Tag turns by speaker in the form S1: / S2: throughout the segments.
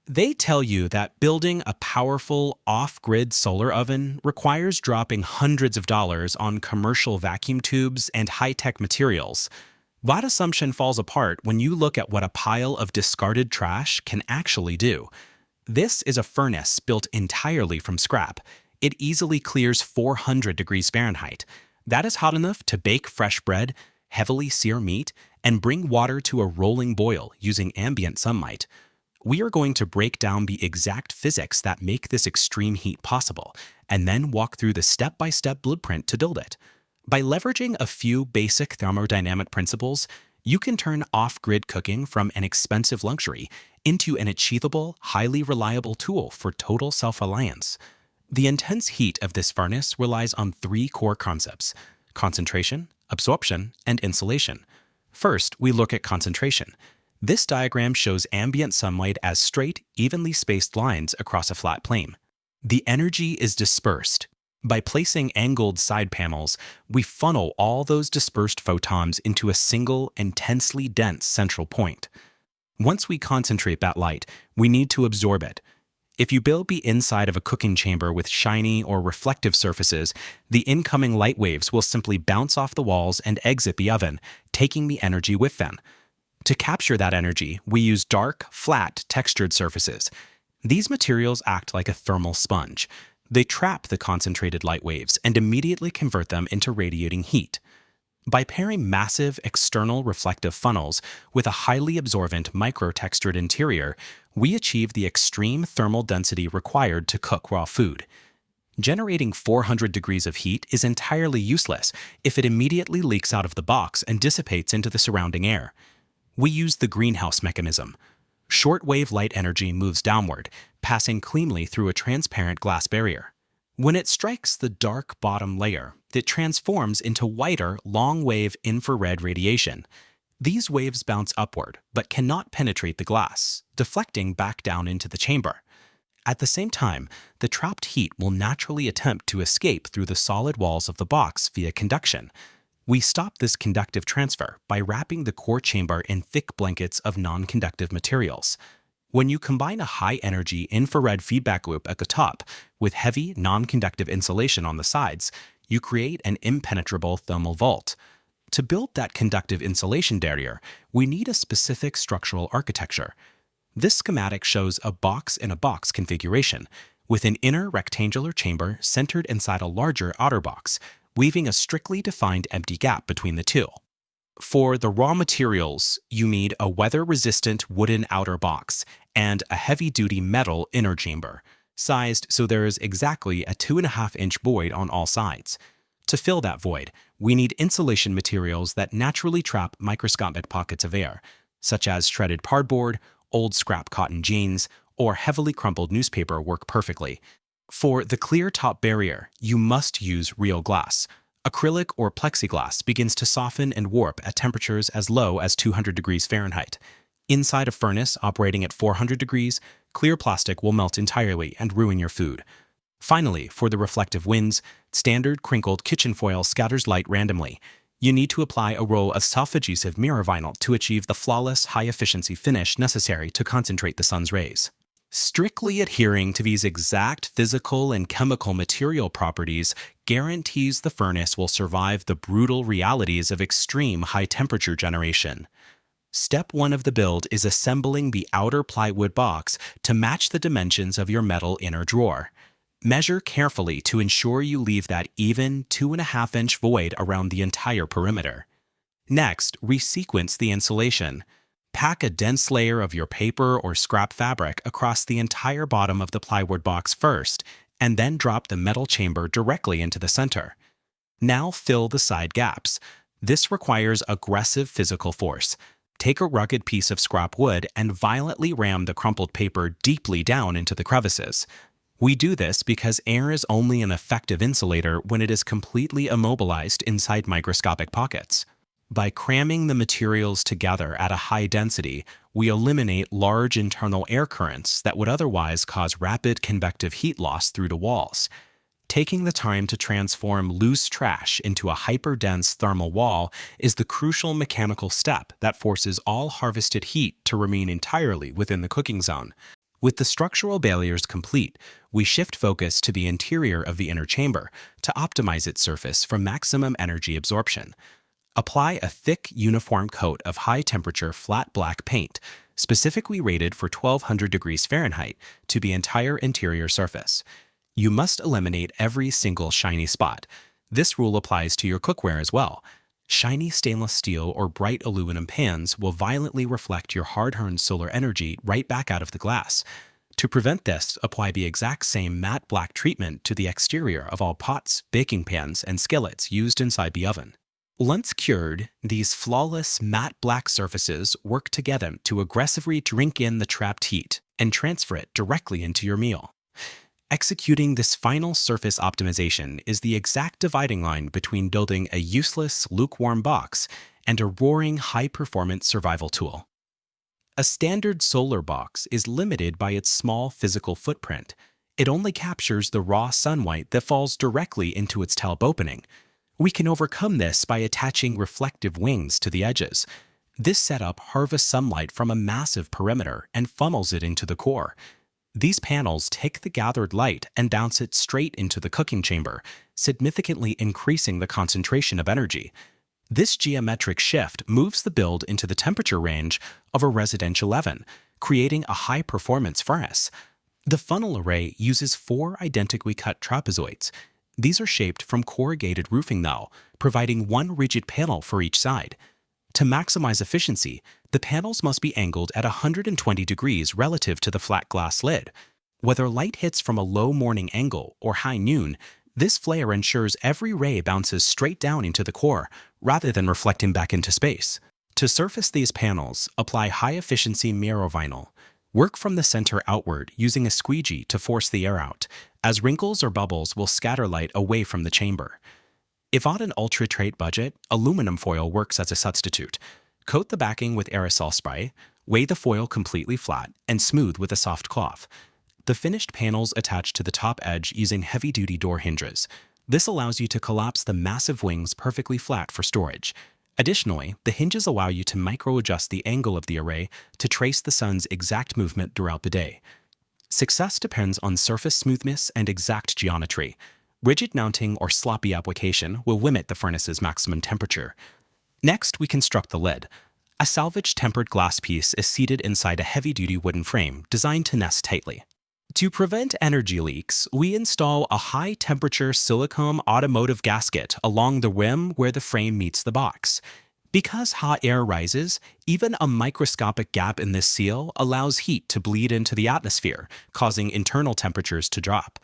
S1: They tell you that building a powerful off-grid solar oven requires dropping hundreds of dollars on commercial vacuum tubes and high-tech materials. That assumption falls apart when you look at what a pile of discarded trash can actually do. This is a furnace built entirely from scrap. It easily clears 400 degrees Fahrenheit. That is hot enough to bake fresh bread, heavily sear meat, and bring water to a rolling boil using ambient sunlight. We are going to break down the exact physics that make this extreme heat possible, and then walk through the step-by-step blueprint to build it. By leveraging a few basic thermodynamic principles, you can turn off-grid cooking from an expensive luxury into an achievable, highly reliable tool for total self-reliance. The intense heat of this furnace relies on three core concepts: concentration, absorption, and insulation. First, we look at concentration. This diagram shows ambient sunlight as straight, evenly spaced lines across a flat plane. The energy is dispersed. By placing angled side panels, we funnel all those dispersed photons into a single, intensely dense central point. Once we concentrate that light, we need to absorb it. If you build the inside of a cooking chamber with shiny or reflective surfaces, the incoming light waves will simply bounce off the walls and exit the oven, taking the energy with them. To capture that energy, we use dark, flat, textured surfaces. These materials act like a thermal sponge. They trap the concentrated light waves and immediately convert them into radiating heat. By pairing massive external reflective funnels with a highly absorbent micro-textured interior, we achieve the extreme thermal density required to cook raw food. Generating 400 degrees of heat is entirely useless if it immediately leaks out of the box and dissipates into the surrounding air. We use the greenhouse mechanism. Short-wave light energy moves downward, passing cleanly through a transparent glass barrier. When it strikes the dark bottom layer, it transforms into whiter, long-wave infrared radiation. These waves bounce upward, but cannot penetrate the glass, deflecting back down into the chamber. At the same time, the trapped heat will naturally attempt to escape through the solid walls of the box via conduction. We stop this conductive transfer by wrapping the core chamber in thick blankets of non-conductive materials. When you combine a high-energy infrared feedback loop at the top with heavy non-conductive insulation on the sides, you create an impenetrable thermal vault. To build that conductive insulation barrier, we need a specific structural architecture. This schematic shows a box-in-a-box configuration, with an inner rectangular chamber centered inside a larger outer box, leaving a strictly defined empty gap between the two. For the raw materials, you need a weather-resistant wooden outer box and a heavy-duty metal inner chamber, sized so there is exactly a 2.5-inch void on all sides. To fill that void, we need insulation materials that naturally trap microscopic pockets of air, such as shredded cardboard, old scrap cotton jeans, or heavily crumpled newspaper work perfectly. For the clear top barrier, you must use real glass. Acrylic or plexiglass begins to soften and warp at temperatures as low as 200 degrees Fahrenheit. Inside a furnace operating at 400 degrees, clear plastic will melt entirely and ruin your food. Finally, for the reflective winds, standard crinkled kitchen foil scatters light randomly. You need to apply a roll of self-adhesive mirror vinyl to achieve the flawless, high-efficiency finish necessary to concentrate the sun's rays. Strictly adhering to these exact physical and chemical material properties guarantees the furnace will survive the brutal realities of extreme high-temperature generation. Step 1 of the build is assembling the outer plywood box to match the dimensions of your metal inner drawer. Measure carefully to ensure you leave that even 2.5-inch void around the entire perimeter. Next, resequence the insulation. Pack a dense layer of your paper or scrap fabric across the entire bottom of the plywood box first, and then drop the metal chamber directly into the center. Now fill the side gaps. This requires aggressive physical force. Take a rugged piece of scrap wood and violently ram the crumpled paper deeply down into the crevices. We do this because air is only an effective insulator when it is completely immobilized inside microscopic pockets. By cramming the materials together at a high density, we eliminate large internal air currents that would otherwise cause rapid convective heat loss through the walls. Taking the time to transform loose trash into a hyper-dense thermal wall is the crucial mechanical step that forces all harvested heat to remain entirely within the cooking zone. With the structural barriers complete, we shift focus to the interior of the inner chamber to optimize its surface for maximum energy absorption. Apply a thick, uniform coat of high-temperature flat black paint, specifically rated for 1200 degrees Fahrenheit, to the entire interior surface. You must eliminate every single shiny spot. This rule applies to your cookware as well. Shiny stainless steel or bright aluminum pans will violently reflect your hard-earned solar energy right back out of the glass. To prevent this, apply the exact same matte black treatment to the exterior of all pots, baking pans, and skillets used inside the oven. Once cured, these flawless matte black surfaces work together to aggressively drink in the trapped heat and transfer it directly into your meal. Executing this final surface optimization is the exact dividing line between building a useless, lukewarm box and a roaring, high-performance survival tool. A standard solar box is limited by its small physical footprint. It only captures the raw sunlight that falls directly into its top opening. We can overcome this by attaching reflective wings to the edges. This setup harvests sunlight from a massive perimeter and funnels it into the core. These panels take the gathered light and bounce it straight into the cooking chamber, significantly increasing the concentration of energy. This geometric shift moves the build into the temperature range of a residential oven, creating a high-performance furnace. The funnel array uses 4 identically cut trapezoids. These are shaped from corrugated roofing thowel, providing one rigid panel for each side. To maximize efficiency, the panels must be angled at 120 degrees relative to the flat glass lid. Whether light hits from a low morning angle or high noon, this flare ensures every ray bounces straight down into the core, rather than reflecting back into space. To surface these panels, apply high-efficiency mirror vinyl. Work from the center outward using a squeegee to force the air out, as wrinkles or bubbles will scatter light away from the chamber. If on an ultra-tight budget, aluminum foil works as a substitute. Coat the backing with aerosol spray, weigh the foil completely flat, and smooth with a soft cloth. The finished panels attach to the top edge using heavy-duty door hinges. This allows you to collapse the massive wings perfectly flat for storage. Additionally, the hinges allow you to micro-adjust the angle of the array to trace the sun's exact movement throughout the day. Success depends on surface smoothness and exact geometry. Rigid mounting or sloppy application will limit the furnace's maximum temperature. Next, we construct the lid. A salvaged tempered glass piece is seated inside a heavy-duty wooden frame designed to nest tightly. To prevent energy leaks, we install a high-temperature silicone automotive gasket along the rim where the frame meets the box. Because hot air rises, even a microscopic gap in this seal allows heat to bleed into the atmosphere, causing internal temperatures to drop.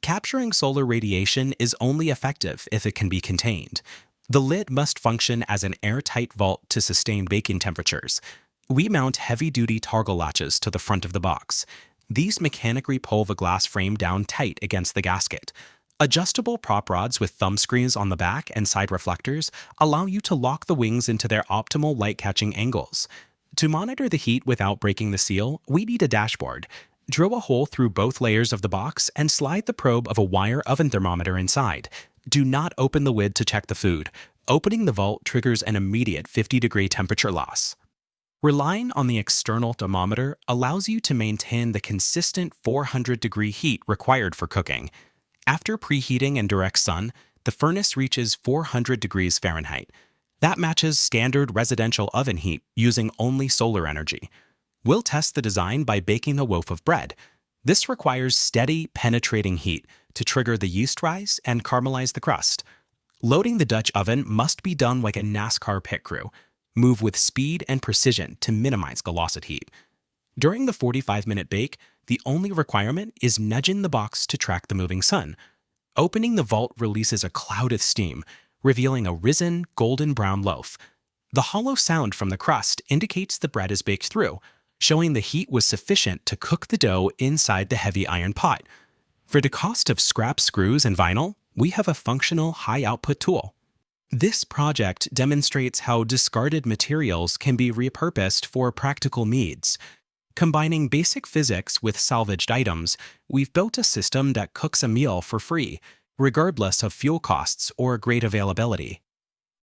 S1: Capturing solar radiation is only effective if it can be contained. The lid must function as an airtight vault to sustain baking temperatures. We mount heavy-duty toggle latches to the front of the box. These mechanically pull the glass frame down tight against the gasket. Adjustable prop rods with thumb screws on the back and side reflectors allow you to lock the wings into their optimal light-catching angles. To monitor the heat without breaking the seal, we need a dashboard. Drill a hole through both layers of the box and slide the probe of a wire oven thermometer inside. Do not open the lid to check the food. Opening the vault triggers an immediate 50-degree temperature loss. Relying on the external thermometer allows you to maintain the consistent 400-degree heat required for cooking. After preheating in direct sun, the furnace reaches 400 degrees Fahrenheit. That matches standard residential oven heat using only solar energy. We'll test the design by baking a loaf of bread. This requires steady, penetrating heat to trigger the yeast rise and caramelize the crust. Loading the Dutch oven must be done like a NASCAR pit crew. Move with speed and precision to minimize glossed heat. During the 45-minute bake, the only requirement is nudging the box to track the moving sun. Opening the vault releases a cloud of steam, revealing a risen, golden brown loaf. The hollow sound from the crust indicates the bread is baked through, showing the heat was sufficient to cook the dough inside the heavy iron pot. For the cost of scrap screws and vinyl, we have a functional high-output tool. This project demonstrates how discarded materials can be repurposed for practical needs. Combining basic physics with salvaged items, we've built a system that cooks a meal for free, regardless of fuel costs or grade availability.